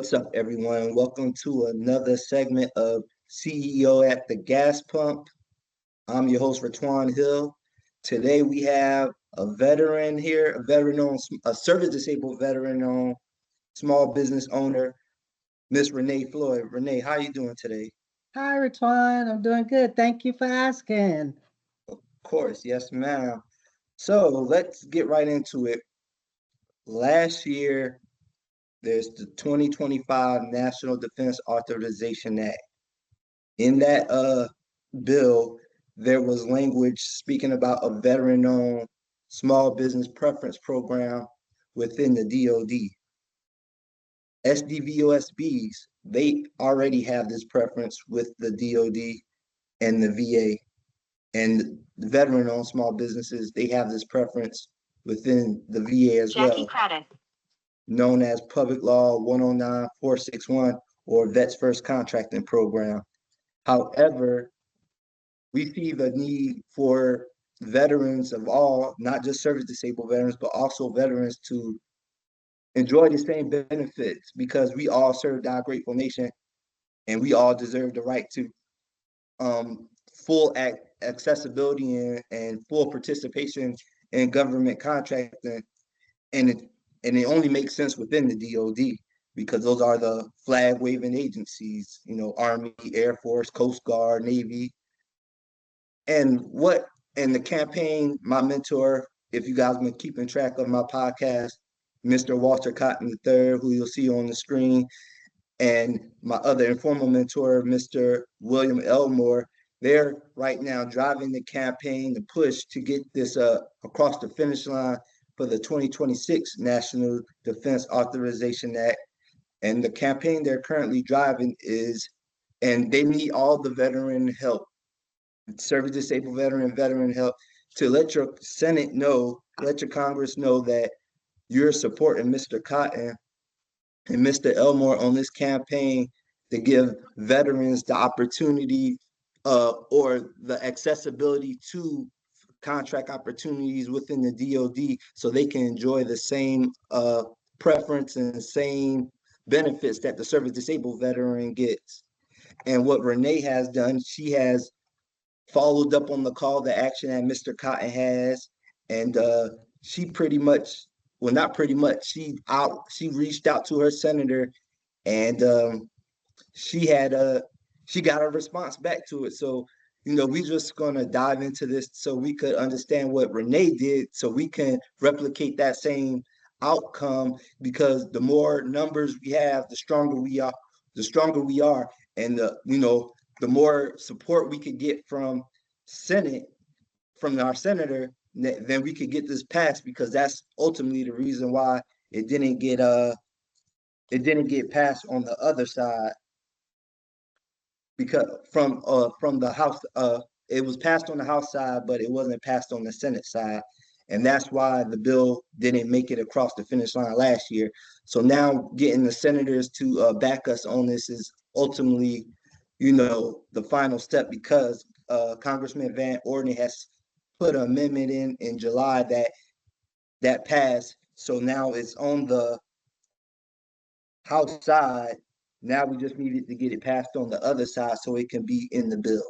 What's up, everyone? Welcome to another segment of CEO at the Gas Pump. I'm your host, Ratwan Hill. Today we have a veteran here, a service-disabled veteran-owned small business owner, Miss Renee Floyd. Renee, how are you doing today? Hi, Ratwan. I'm doing good. Thank you for asking. Of course, yes, ma'am. So let's get right into it. Last year, there's the 2025 National Defense Authorization Act. In that bill, there was language speaking about a veteran-owned small business preference program within the DoD. SDVOSBs, they already have this preference with the DoD and the VA. And the veteran-owned small businesses, they have this preference within the VA as well, known as Public Law 109461 or Vets First Contracting Program. However, we see the need for veterans of all, not just service disabled veterans, but also veterans to enjoy the same benefits because we all served our grateful nation and we all deserve the right to um, accessibility and full participation in government contracting. And it only makes sense within the DoD because those are the flag waving agencies, Army, Air Force, Coast Guard, Navy. And the campaign, my mentor, if you guys been keeping track of my podcast, Mr. Walter Cotton III, who you'll see on the screen, and my other informal mentor, Mr. William Elmore, they're right now driving the campaign to push to get this across the finish line for the 2026 National Defense Authorization Act. And the campaign they're currently driving and they need all the veteran help, service disabled veteran help, to let your Senate know, let your Congress know that you're supporting Mr. Cotton and Mr. Elmore on this campaign to give veterans the opportunity or the accessibility to contract opportunities within the DoD so they can enjoy the same preference and the same benefits that the service disabled veteran gets. And what Renee has done, she has followed up on the call to action that Mr. Cotton has, and she pretty much, well, not pretty much, she reached out to her senator, and she got a response back to it. So we just gonna dive into this so we could understand what Renee did, so we can replicate that same outcome. Because the more numbers we have, the stronger we are. And the more support we could get from our senator, then we could get this passed, because that's ultimately the reason why it didn't get passed on the other side, because from the House, it was passed on the House side, but it wasn't passed on the Senate side. And that's why the bill didn't make it across the finish line last year. So now getting the senators to back us on this is ultimately, the final step, because Congressman Van Orden has put an amendment in July that passed. So now it's on the House side. Now we just needed to get it passed on the other side so it can be in the bill.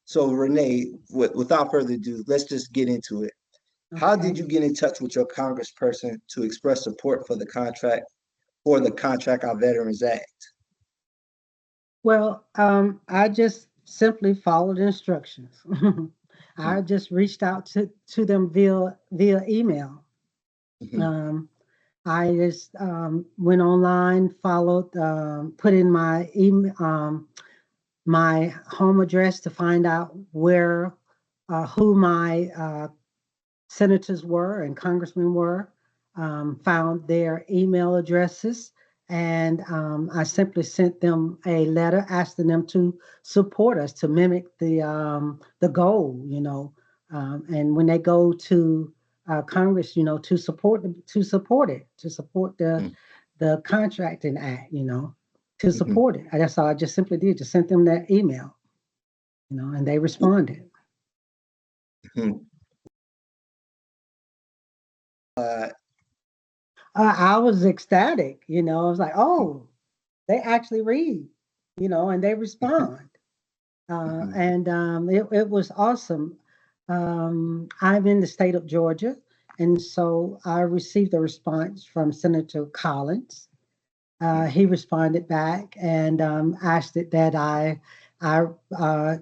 So Renee, without further ado, let's just get into it. Okay. How did you get in touch with your congressperson to express support for the Contract Our Veterans Act? Well, I just simply followed instructions. I just reached out to them via email. Mm-hmm. I just went online, followed, put in my email, my home address to find out who my senators were and congressmen were, found their email addresses, and I simply sent them a letter asking them to support us, to mimic the goal, and when they go to Congress, to support the Contracting Act, to support it. That's all I just simply did, just sent them that email, and they responded. I was ecstatic, I was like, oh, they actually read, and they respond. Mhm. And it was awesome. I'm in the state of Georgia, and so I received a response from Senator Collins. He responded back and asked it that I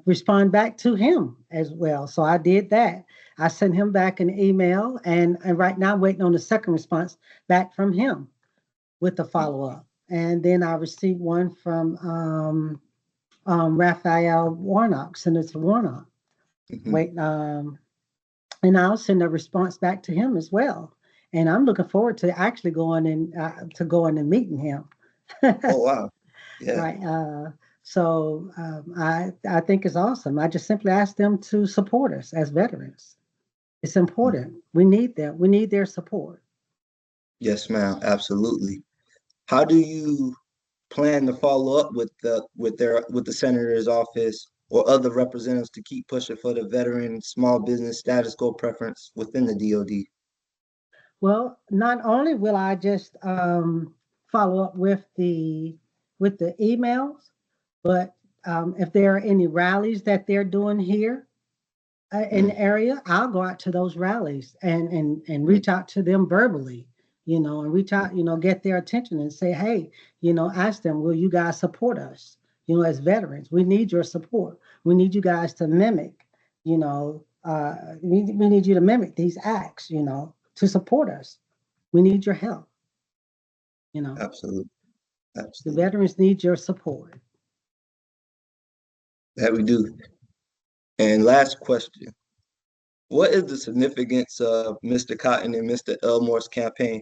respond back to him as well. So I did that. I sent him back an email, and right now I'm waiting on the second response back from him with the follow up. And then I received one from Raphael Warnock, Senator Warnock. Mhm. Wait, and I'll send a response back to him as well. And I'm looking forward to actually going and meeting him. Oh wow. Yeah. Right. So I think it's awesome. I just simply ask them to support us as veterans. It's important. Mhm. We need them. We need their support. Yes, ma'am. Absolutely. How do you plan to follow up with the senator's office or other representatives to keep pushing for the veteran small business status quo preference within the DoD? Well, not only will I just follow up with the emails, but if there are any rallies that they're doing here in Mm, the area, I'll go out to those rallies and mm, reach out to them verbally, and reach out, get their attention and say, hey, ask them, will you guys support us? As veterans, we need your support. We need you guys to mimic, we need you to mimic these acts, to support us. We need your help. You know, absolutely. the Absolutely. veterans need your support. That we do. And last question. What is the significance of Mr. Cotton and Mr. Elmore's campaign,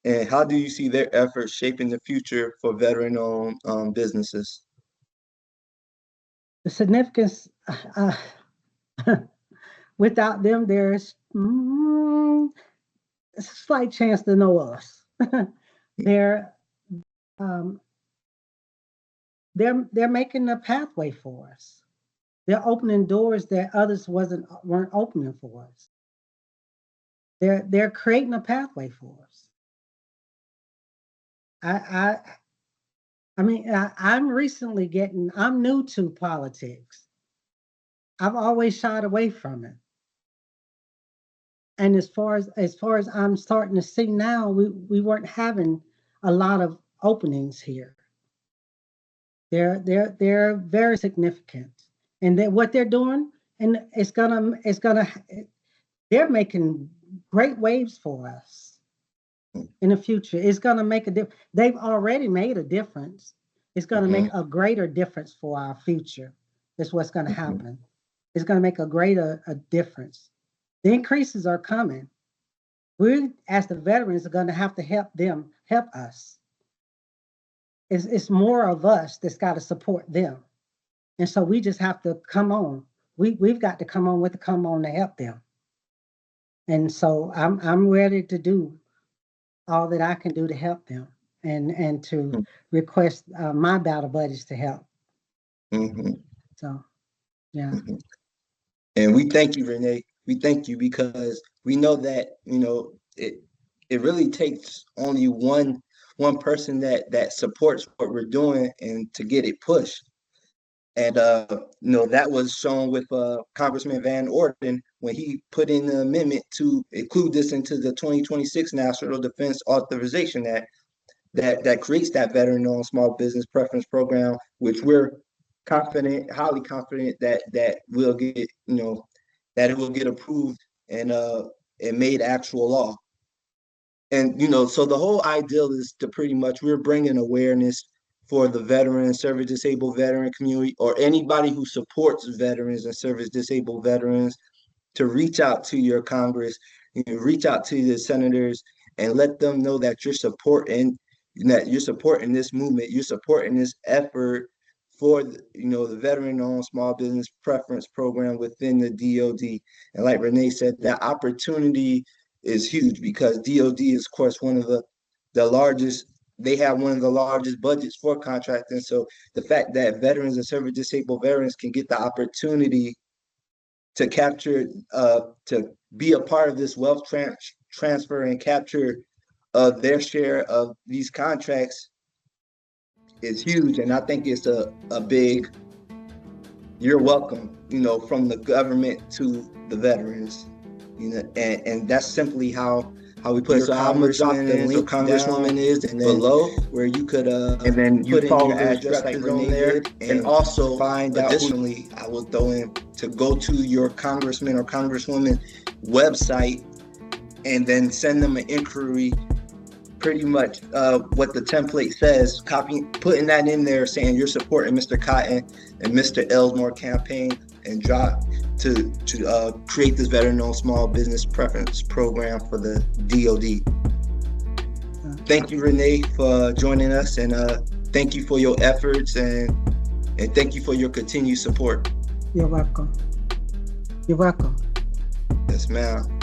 and how do you see their efforts shaping the future for veteran-owned businesses? The significance, without them, there's a slight chance to know us. they're um, they're making a pathway for us. They're opening doors that others weren't opening for us. They're creating a pathway for us. I I I mean I'm new to politics. I've always shied away from it. And as far as I'm starting to see now, we weren't having a lot of openings here. They're very significant, and what they're doing, and it's gonna they're making great waves for us in the future. It's gonna make a difference. They've already made a difference. It's gonna make Mhm, a greater difference for our future. That's what's gonna mhm, happen. It's gonna make a greater a difference. The increases are coming. We, as the veterans, are gonna have to help us. It's more of us that's got to support them. And so we just have to come on. We've got to come on to help them. And so I'm ready to do all that I can do to help them and to mhm, request my battle buddies to help. mhm, So yeah. mhm. And we thank you, Renee. We thank you because we know that, it really takes only one person that supports what we're doing and to get it pushed. And that was shown with Congressman Van Orden when he put in the amendment to include this into the 2026 National Defense Authorization Act that creates that veteran-owned small business preference program, which we're confident, highly confident that will get, that it will get approved and made actual law. And so the whole ideal is to pretty much we're bringing awareness for the veteran, service disabled veteran community, or anybody who supports veterans and service disabled veterans to reach out to your Congress, reach out to the senators, and let them know that you're supporting this movement, you're supporting this effort for the veteran-owned small business preference program within the DoD. And like Renee said, that opportunity is huge because DoD is, of course, one of the largest. They have one of the largest budgets for contracting. So the fact that veterans and service disabled veterans can get the opportunity to capture, to be a part of this wealth transfer and capture their share of these contracts is huge, and I think it's a big you're welcome, from the government to the veterans, and that's simply how we put it. So I'm gonna drop the link Congresswoman is, and then below where you could and then you follow your address like Renee there, and also find out. Additionally, I will throw in to go to your congressman or congresswoman website, and then send them an inquiry. Pretty much what the template says, putting that in there, saying you're supporting Mr. Cotton and Mr. Elsmore campaign, and drop to create this veteran-owned small business preference program for the DoD. Thank you, Renee, for joining us, and thank you for your efforts, and thank you for your continued support. You're welcome. You're welcome. Yes, ma'am.